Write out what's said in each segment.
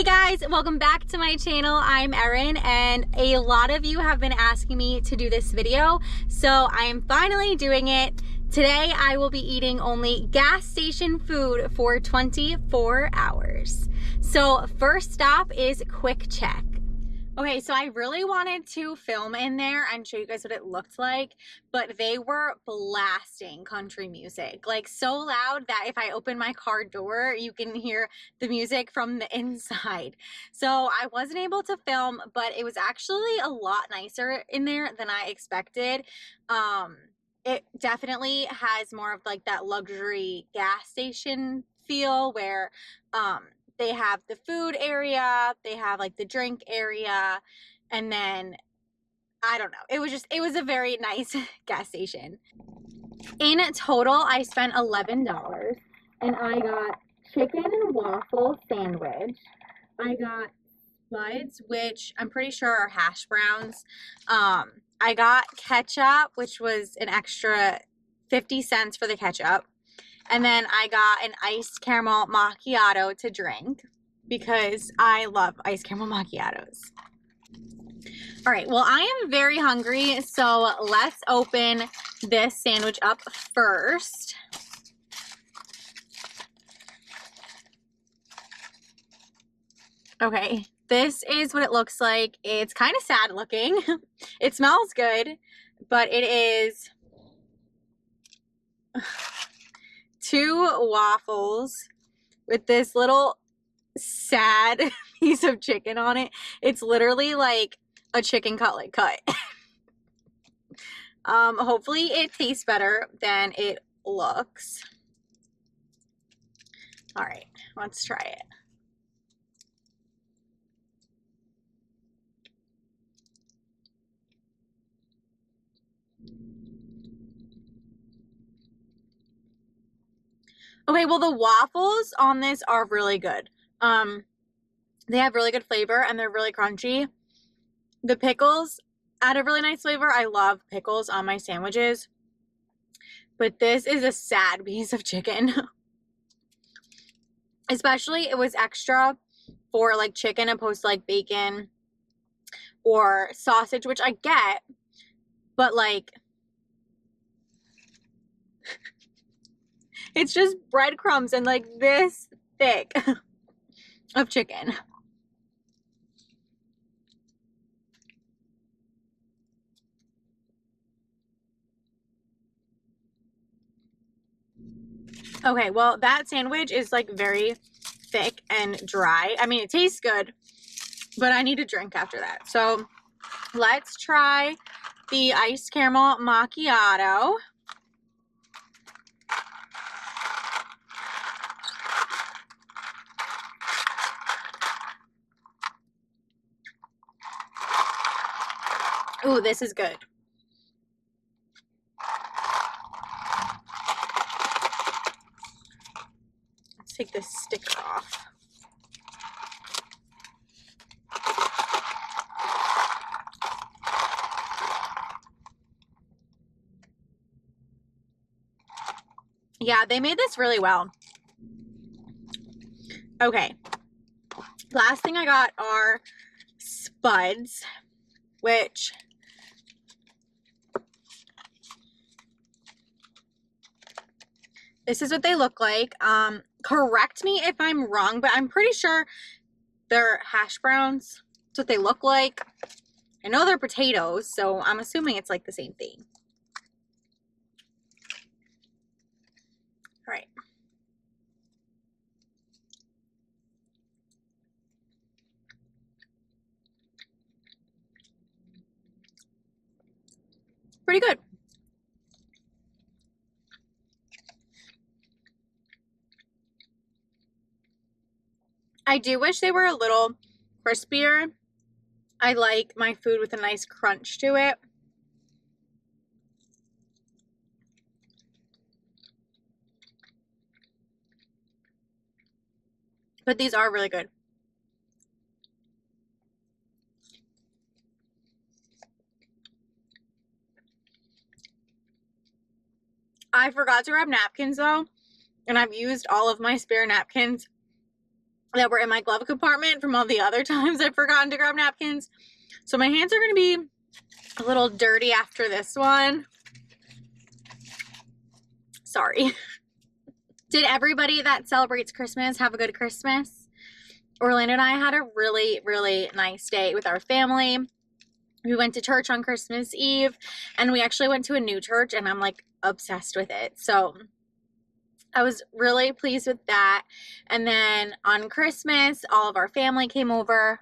Hey guys, welcome back to my channel. I'm Erin and a lot of you have been asking me to do this video, so I am finally doing it. Today I will be eating only gas station food for 24 hours. So first stop is QuickChek. Okay, so I really wanted to film in there and show you guys what it looked like, but they were blasting country music, like so loud that if I open my car door, you can hear the music from the inside. So I wasn't able to film, but it was actually a lot nicer in there than I expected. It definitely has more of like that luxury gas station feel where, they have the food area, they have like the drink area, and then I don't know. It was a very nice gas station. In total, I spent $11 and I got chicken and waffle sandwich. I got spuds, which I'm pretty sure are hash browns. I got ketchup, which was an extra 50 cents for the ketchup. And then I got an iced caramel macchiato to drink because I love iced caramel macchiatos. All right, well, I am very hungry, so let's open this sandwich up first. Okay, this is what it looks like. It's kind of sad looking. It smells good, but it is 2 waffles with this little sad piece of chicken on it. It's literally like a chicken cutlet cut. Hopefully it tastes better than it looks. All right, let's try it. Okay, well, the waffles on this are really good. They have really good flavor and they're really crunchy. The pickles add a really nice flavor. I love pickles on my sandwiches. But this is a sad piece of chicken. Especially it was extra for like chicken opposed to like bacon or sausage, which I get. But like, it's just breadcrumbs and like this thick of chicken. Okay, well, that sandwich is like very thick and dry. I mean, it tastes good, but I need a drink after that. So let's try the iced caramel macchiato. Ooh, this is good. Let's take this sticker off. Yeah, they made this really well. Okay. Last thing I got are spuds, which this is what they look like. Correct me if I'm wrong, but I'm pretty sure they're hash browns. That's what they look like. I know they're potatoes, so I'm assuming it's like the same thing. All right. Pretty good. I do wish they were a little crispier. I like my food with a nice crunch to it. But these are really good. I forgot to grab napkins though, and I've used all of my spare napkins that were in my glove compartment from all the other times I've forgotten to grab napkins. So my hands are going to be a little dirty after this one. Sorry. Did everybody that celebrates Christmas have a good Christmas? Orlando and I had a really, really nice day with our family. We went to church on Christmas Eve, and we actually went to a new church, and I'm like obsessed with it. So I was really pleased with that. And then on Christmas, all of our family came over.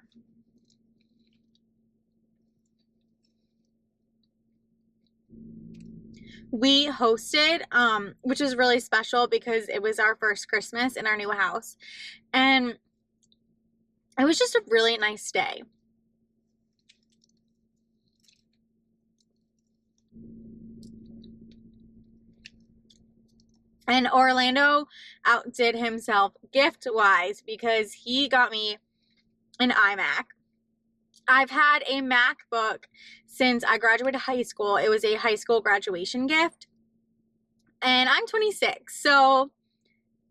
We hosted, which is really special because it was our first Christmas in our new house. And it was just a really nice day. And Orlando outdid himself gift-wise because he got me an iMac. I've had a MacBook since I graduated high school. It was a high school graduation gift. And I'm 26, so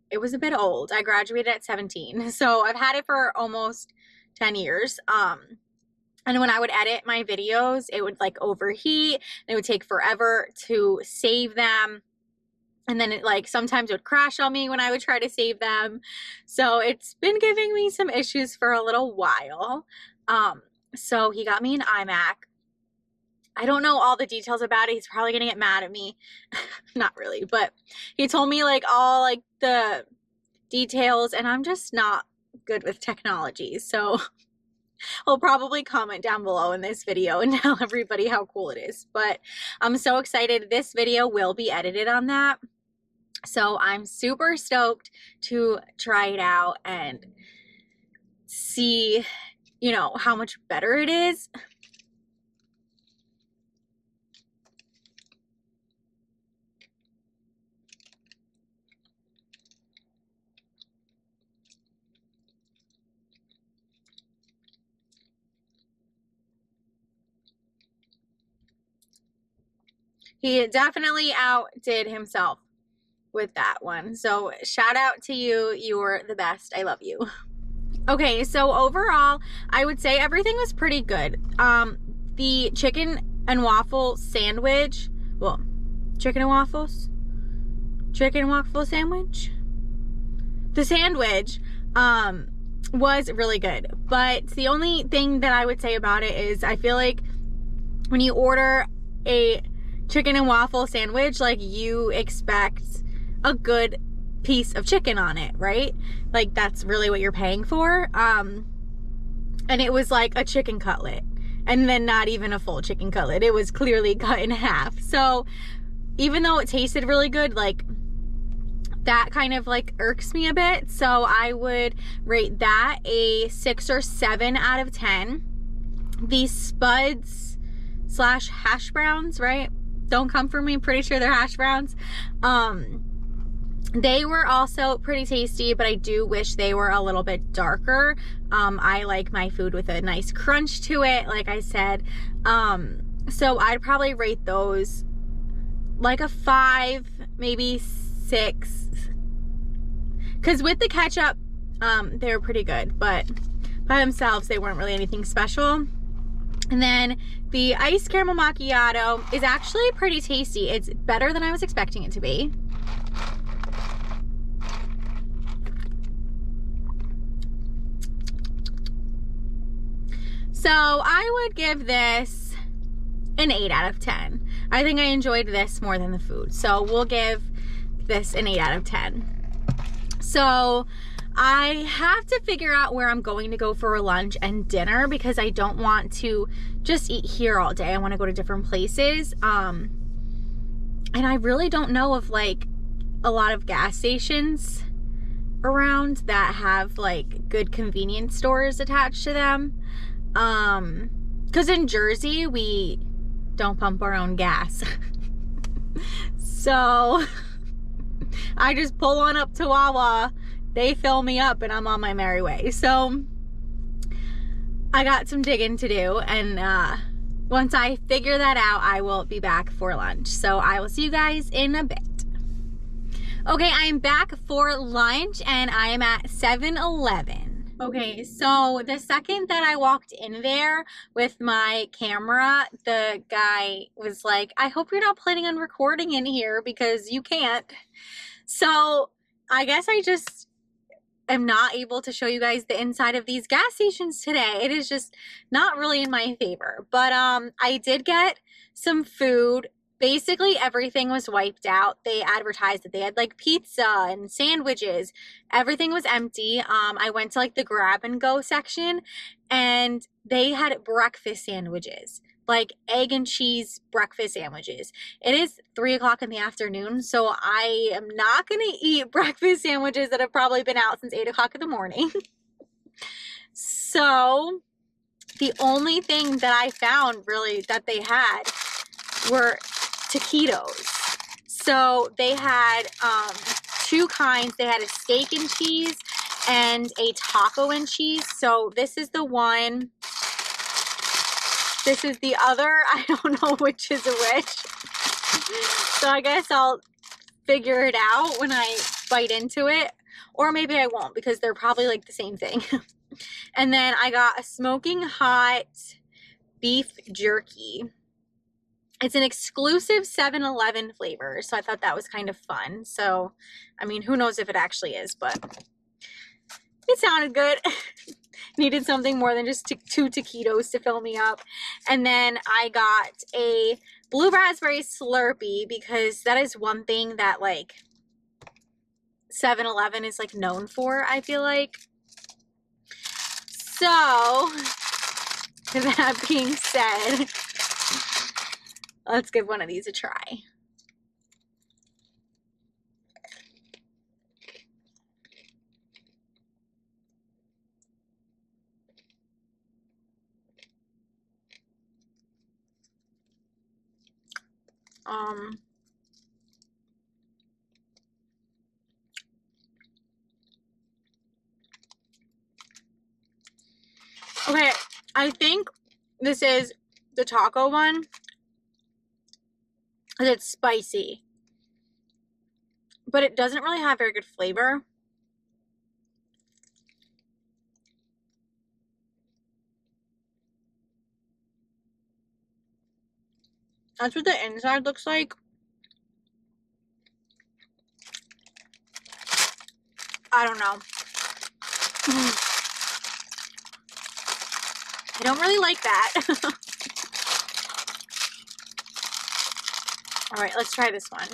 it was a bit old. I graduated at 17. So I've had it for almost 10 years. And when I would edit my videos, it would like overheat. And it would take forever to save them. And then it like sometimes it would crash on me when I would try to save them. So it's been giving me some issues for a little while. So he got me an iMac. I don't know all the details about it. He's probably going to get mad at me. Not really, but he told me like all like the details, and I'm just not good with technology. So he'll probably comment down below in this video and tell everybody how cool it is. But I'm so excited. This video will be edited on that. So I'm super stoked to try it out and see, you know, how much better it is. He definitely outdid himself with that one. So shout out to you. You're the best. I love you. Okay, so overall, I would say everything was pretty good. The chicken and waffle sandwich, well, chicken and waffle sandwich? The sandwich, was really good. But the only thing that I would say about it is I feel like when you order a chicken and waffle sandwich, like you expect a good piece of chicken on it, right? Like that's really what you're paying for. And it was like a chicken cutlet, and then not even a full chicken cutlet. It was clearly cut in half. So even though it tasted really good, like that kind of like irks me a bit. So I would rate that a 6 or 7 out of 10. The spuds / hash browns, right? Don't come for me. Pretty sure they're hash browns. They were also pretty tasty, but I do wish they were a little bit darker. I like my food with a nice crunch to it, like I said. So I'd probably rate those like a 5, maybe 6. Because with the ketchup, they were pretty good, but by themselves, they weren't really anything special. And then the iced caramel macchiato is actually pretty tasty. It's better than I was expecting it to be. So I would give this an 8 out of 10. I think I enjoyed this more than the food. So we'll give this an 8 out of 10. So I have to figure out where I'm going to go for lunch and dinner because I don't want to just eat here all day. I want to go to different places. And I really don't know of like a lot of gas stations around that have like good convenience stores attached to them. Because in Jersey, we don't pump our own gas. So I just pull on up to Wawa, they fill me up, and I'm on my merry way. So I got some digging to do, and once I figure that out, I will be back for lunch. So I will see you guys in a bit. Okay, I am back for lunch, and I am at 7-Eleven. Okay, so the second that I walked in there with my camera, the guy was like, I hope you're not planning on recording in here because you can't. So I guess I just am not able to show you guys the inside of these gas stations today. It is just not really in my favor. But I did get some food. Basically everything was wiped out. They advertised that they had like pizza and sandwiches. Everything was empty. I went to like the grab and go section and they had breakfast sandwiches, like egg and cheese breakfast sandwiches. It is 3 o'clock in the afternoon, so I am not gonna eat breakfast sandwiches that have probably been out since 8 o'clock in the morning. So the only thing that I found really that they had were taquitos. So they had two kinds. They had a steak and cheese and a taco and cheese. So this is the one. This is the other. I don't know which is which. So I guess I'll figure it out when I bite into it. Or maybe I won't because they're probably like the same thing. And then I got a smoking hot beef jerky. It's an exclusive 7-Eleven flavor, so I thought that was kind of fun. So, I mean, who knows if it actually is, but it sounded good. Needed something more than just two taquitos to fill me up. And then I got a blue raspberry Slurpee because that is one thing that like 7-Eleven is like known for, I feel like. So, that being said, let's give one of these a try. Okay, I think this is the taco one. It's spicy, but it doesn't really have very good flavor. That's what the inside looks like. I don't know. I don't really like that. All right, let's try this one.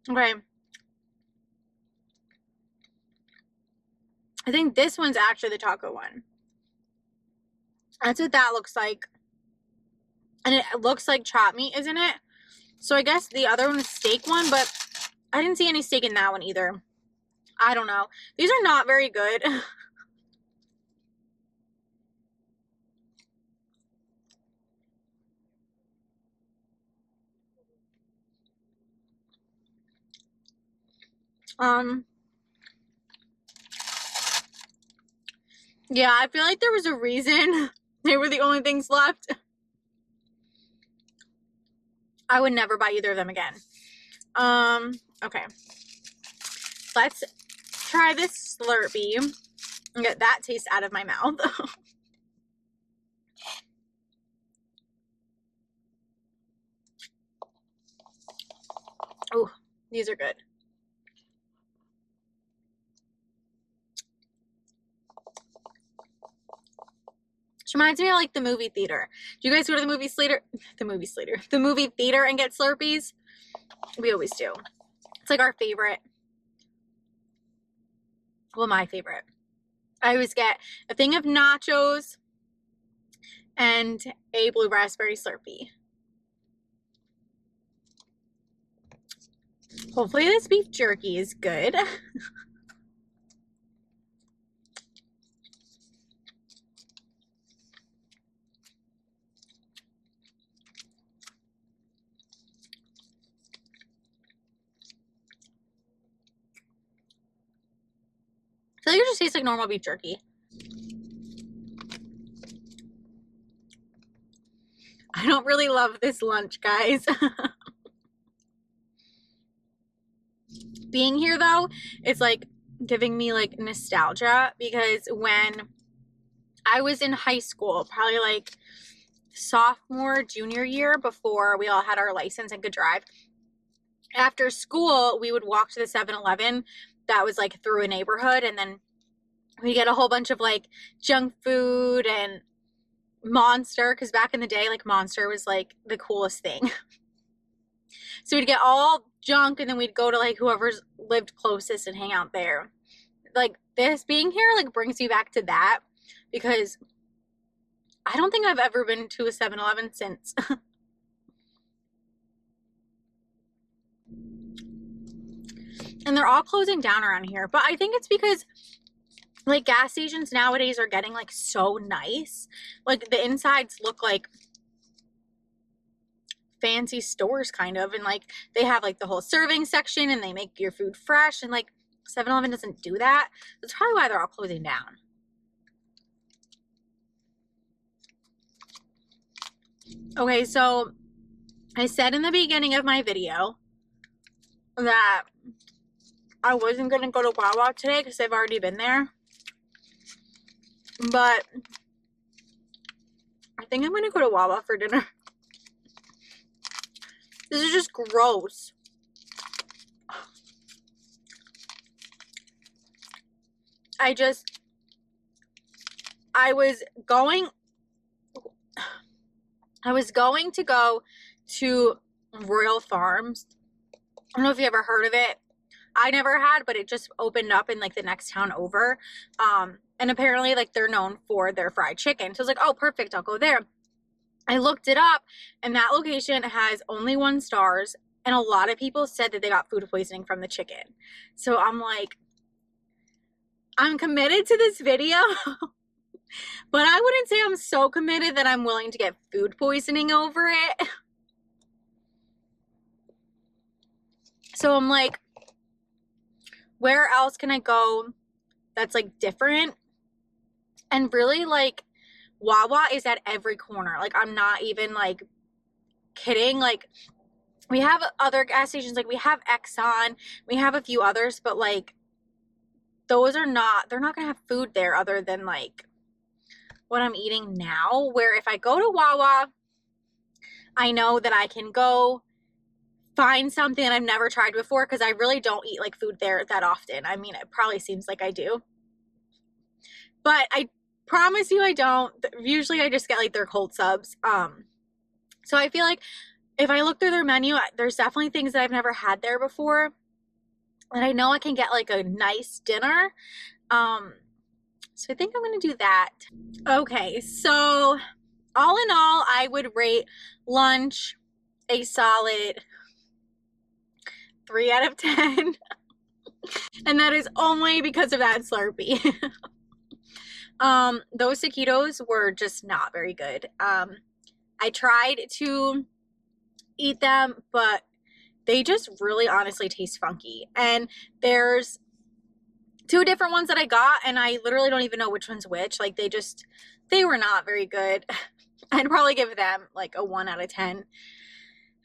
Okay. I think this one's actually the taco one. That's what that looks like. And it looks like chopped meat, isn't it? So I guess the other one is steak one, but I didn't see any steak in that one either. I don't know. These are not very good. Yeah, I feel like there was a reason they were the only things left. I would never buy either of them again. Okay. Let's try this Slurpee and get that taste out of my mouth. Oh, these are good. Which reminds me of like the movie theater. Do you guys go to the movie theater? The movie theater and get Slurpees? We always do. It's like our favorite. Well, my favorite. I always get a thing of nachos and a blue raspberry Slurpee. Hopefully this beef jerky is good. I feel like it just tastes like normal beef jerky. I don't really love this lunch, guys. Being here though, it's like giving me like nostalgia, because when I was in high school, probably like sophomore, junior year, before we all had our license and could drive, after school, we would walk to the 7-Eleven that was like through a neighborhood, and then we get a whole bunch of like junk food and Monster, because back in the day, like Monster was like the coolest thing. So we'd get all junk, and then we'd go to like whoever's lived closest and hang out there. Like this being here like brings me back to that, because I don't think I've ever been to a 7-Eleven since. And they're all closing down around here, but I think it's because like gas stations nowadays are getting like so nice. Like the insides look like fancy stores kind of, and like they have like the whole serving section, and they make your food fresh, and like 7-Eleven doesn't do that. That's probably why they're all closing down. Okay, so I said in the beginning of my video that I wasn't going to go to Wawa today because I've already been there. But I think I'm going to go to Wawa for dinner. This is just gross. I was going to go to Royal Farms. I don't know if you ever heard of it. I never had, but it just opened up in like the next town over. And apparently like they're known for their fried chicken. So I was like, oh, perfect, I'll go there. I looked it up, and that location has only 1 star, and a lot of people said that they got food poisoning from the chicken. So I'm like, I'm committed to this video, but I wouldn't say I'm so committed that I'm willing to get food poisoning over it. So I'm like, where else can I go that's like different? And really, like, Wawa is at every corner. Like, I'm not even like kidding. Like, we have other gas stations, like we have Exxon, we have a few others, but like those are not, they're not gonna have food there other than like what I'm eating now. Where if I go to Wawa, I know that I can go find something that I've never tried before, because I really don't eat like food there that often. I mean, it probably seems like I do, but I promise you I don't. Usually I just get like their cold subs. So I feel like if I look through their menu, there's definitely things that I've never had there before, and I know I can get like a nice dinner. So I think I'm gonna do that. Okay, so all in all, I would rate lunch a solid 3 out of 10. And that is only because of that Slurpee. Those taquitos were just not very good. I tried to eat them, but they just really honestly taste funky. And there's 2 different ones that I got, and I literally don't even know which one's which. Like they were not very good. I'd probably give them like a 1 out of 10.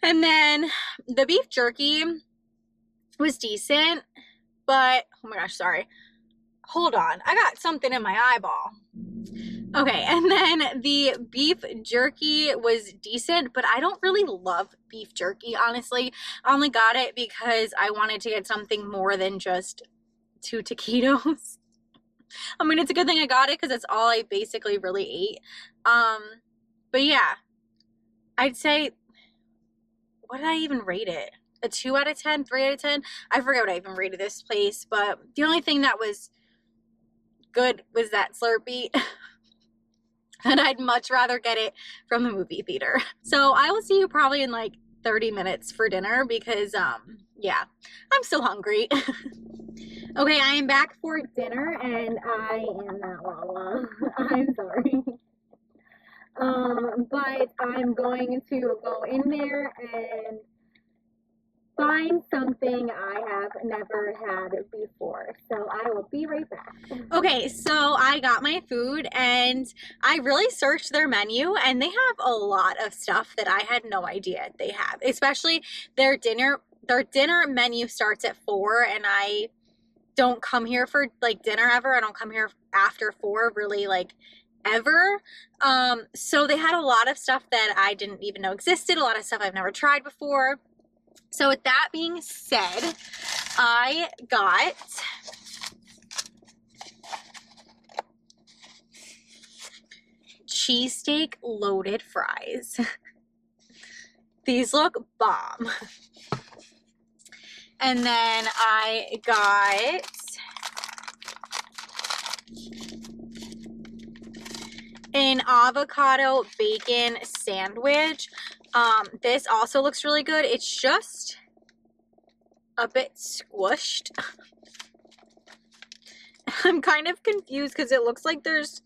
And then the beef jerky was decent, but oh my gosh, sorry. Hold on, I got something in my eyeball. Okay, and then the beef jerky was decent, but I don't really love beef jerky, honestly. I only got it because I wanted to get something more than just 2 taquitos. I mean, it's a good thing I got it because that's all I basically really ate. But yeah, I'd say, what did I even rate it? A 2 out of 10, 3 out of 10? I forget what I even rated this place, but the only thing that was good was that Slurpee. And I'd much rather get it from the movie theater. So I will see you probably in like 30 minutes for dinner, because yeah, I'm still hungry. Okay, I am back for dinner, and I am not Wawa. I'm sorry. But I'm going to go in there and find something I have never had before. So I will be right back. Okay, so I got my food and I really searched their menu, and they have a lot of stuff that I had no idea they have, especially their dinner. Their dinner menu starts at 4, and I don't come here for like dinner ever. I don't come here after 4 really, like, ever. So they had a lot of stuff that I didn't even know existed, a lot of stuff I've never tried before. So with that being said, I got cheesesteak loaded fries. These look bomb. And then I got an avocado bacon sandwich. This also looks really good. It's just a bit squished. I'm kind of confused because it looks like there's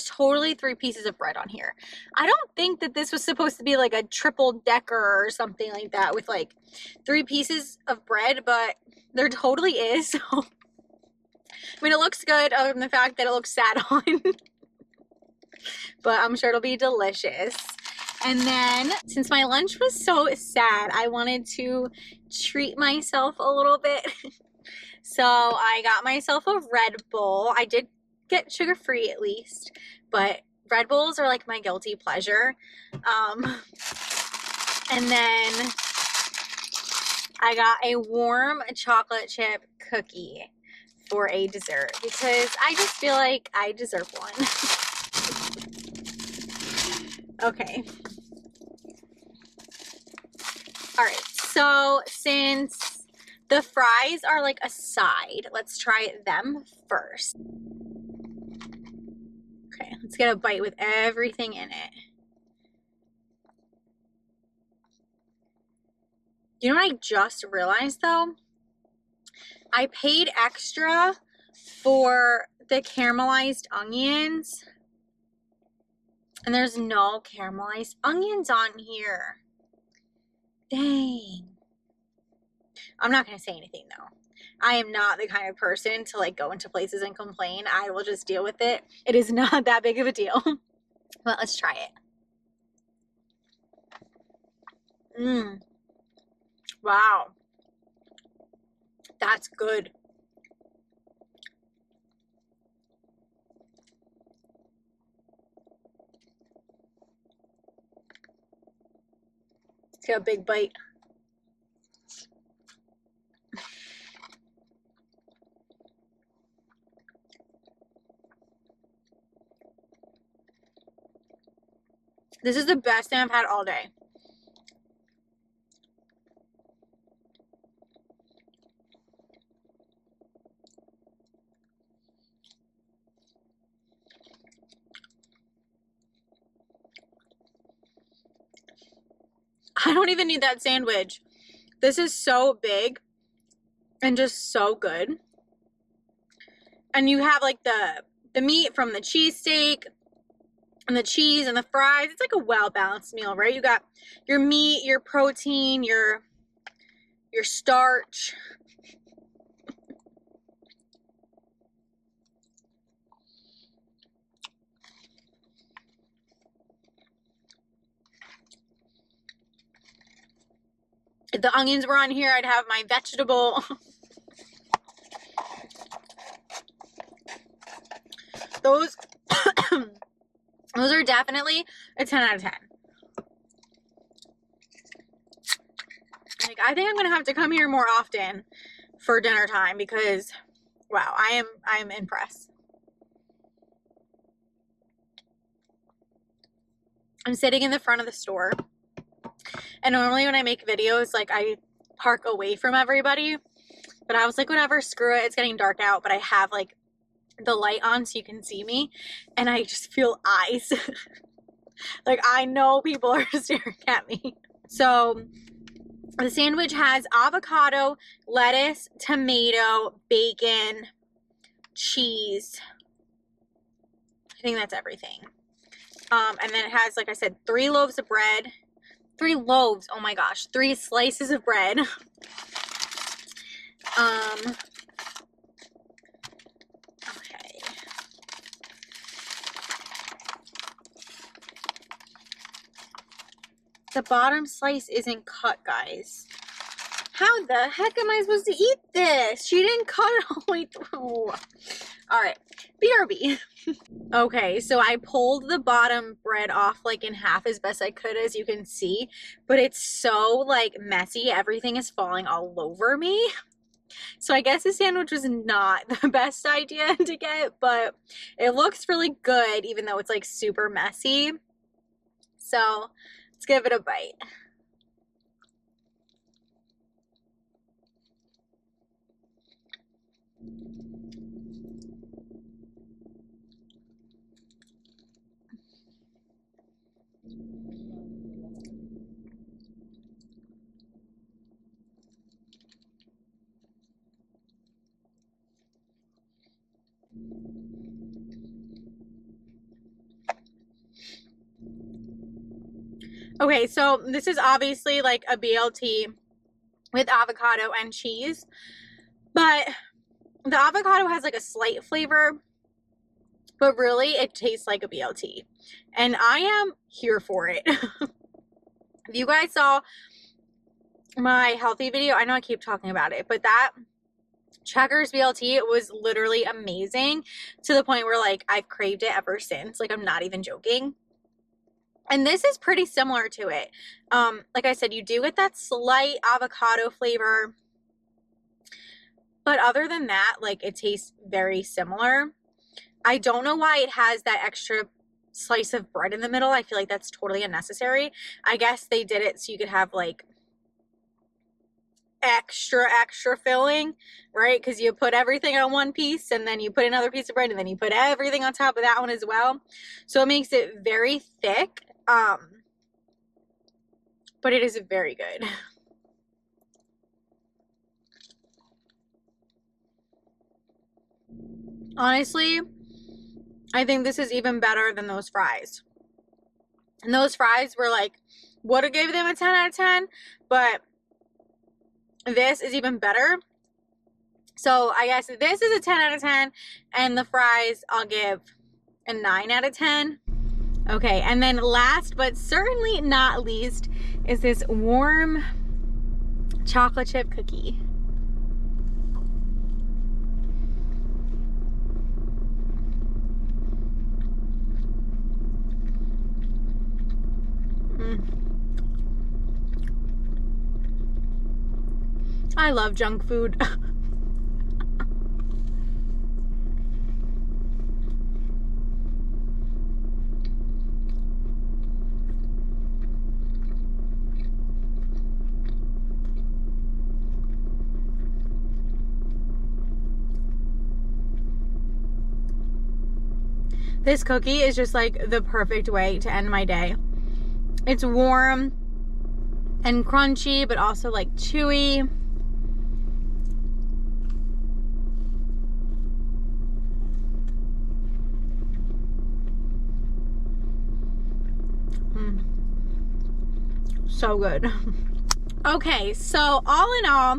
totally 3 pieces of bread on here. I don't think that this was supposed to be like a triple decker or something like that with like 3 pieces of bread, but there totally is. So, I mean, it looks good other than the fact that it looks sad on. But I'm sure it'll be delicious. And then, since my lunch was so sad, I wanted to treat myself a little bit. So I got myself a Red Bull. I did get sugar-free at least, but Red Bulls are like my guilty pleasure. And then I got a warm chocolate chip cookie for a dessert because I just feel like I deserve one. Okay. All right, so since the fries are like a side, let's try them first. Okay, let's get a bite with everything in it. You know what I just realized though? I paid extra for the caramelized onions, and there's no caramelized onions on here. Dang. I'm not going to say anything though. I am not the kind of person to like go into places and complain. I will just deal with it. It is not that big of a deal. But let's try it. Wow. That's good. Let's get a big bite. This is the best thing I've had all day. I don't even need that sandwich. This is so big and just so good. And you have like the meat from the cheesesteak and the cheese and the fries. It's like a well-balanced meal, right? You got your meat, your protein, your starch. If the onions were on here, I'd have my vegetable. Those are definitely a 10 out of 10. Like, I think I'm gonna have to come here more often for dinner time because, wow, I am impressed. I'm sitting in the front of the store, and normally when I make videos, like, I park away from everybody, but I was like, whatever, screw it, it's getting dark out, but I have like the light on so you can see me, and I just feel eyes. Like, I know people are staring at me. So the sandwich has avocado, lettuce, tomato, bacon, cheese. I think that's everything. And then it has, like I said, 3 loaves of bread, 3 loaves. Oh my gosh, 3 slices of bread. Okay. The bottom slice isn't cut, guys. How the heck am I supposed to eat this? She didn't cut it all the way through. All right, BRB. Okay, so I pulled the bottom bread off like in half as best I could, as you can see, but it's so like messy. Everything is falling all over me. So I guess the sandwich was not the best idea to get, but it looks really good even though it's like super messy. So let's give it a bite. Okay, so this is obviously like a BLT with avocado and cheese, but the avocado has like a slight flavor, but really it tastes like a BLT, and I am here for it. If you guys saw my healthy video, I know I keep talking about it, but that Checkers BLT was literally amazing, to the point where like I've craved it ever since. Like, I'm not even joking. And this is pretty similar to it. Like I said, you do get that slight avocado flavor, but other than that, like, it tastes very similar. I don't know why it has that extra slice of bread in the middle. I feel like that's totally unnecessary. I guess they did it so you could have like extra filling, right? Because you put everything on one piece, and then you put another piece of bread, and then you put everything on top of that one as well. So it makes it very thick. But it is very good. Honestly, I think this is even better than those fries. And those fries were like, would have gave them a 10 out of 10, but this is even better. So I guess this is a 10 out of 10, and the fries I'll give a 9 out of 10. Okay, and then last but certainly not least is this warm chocolate chip cookie. I love junk food. This cookie is just like the perfect way to end my day. It's warm and crunchy, but also like chewy. So good. Okay, so all in all,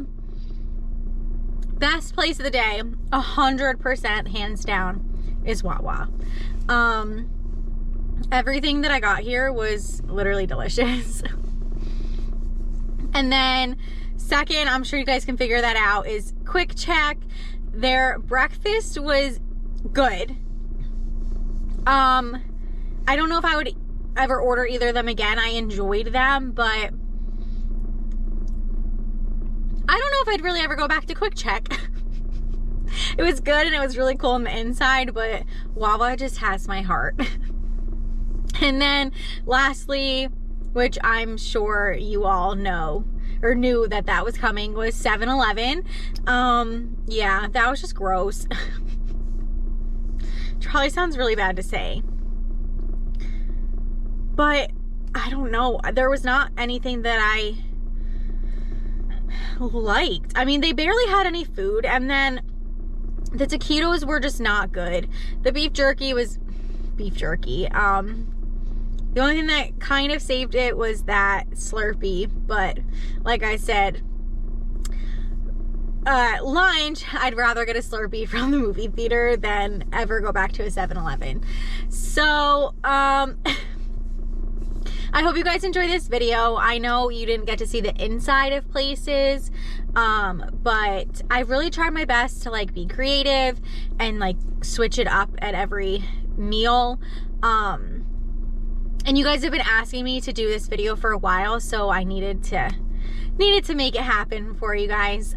best place of the day, 100% hands down, is Wawa. Everything that I got here was literally delicious. And then second, I'm sure you guys can figure that out, is QuickChek. Their breakfast was good. I don't know if I would ever order either of them again. I enjoyed them, but I don't know if I'd really ever go back to QuickChek. It was good and it was really cool on the inside, but Wawa just has my heart. And then lastly, which I'm sure you all know or knew that that was coming, was 7-Eleven. Yeah, that was just gross. Probably sounds really bad to say, but I don't know. There was not anything that I liked. I mean, they barely had any food, and then the taquitos were just not good. The beef jerky was beef jerky. The only thing that kind of saved it was that Slurpee, but like I said, lunch, I'd rather get a Slurpee from the movie theater than ever go back to a 7-Eleven. So, I hope you guys enjoy this video. I know you didn't get to see the inside of places, but I really tried my best to like be creative and like switch it up at every meal. And you guys have been asking me to do this video for a while, so I needed to make it happen for you guys.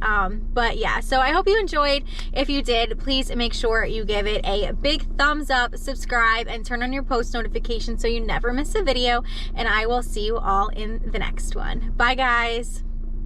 But yeah, so I hope you enjoyed. If you did, please make sure you give it a big thumbs up, subscribe, and turn on your post notifications so you never miss a video. And I will see you all in the next one. Bye, guys.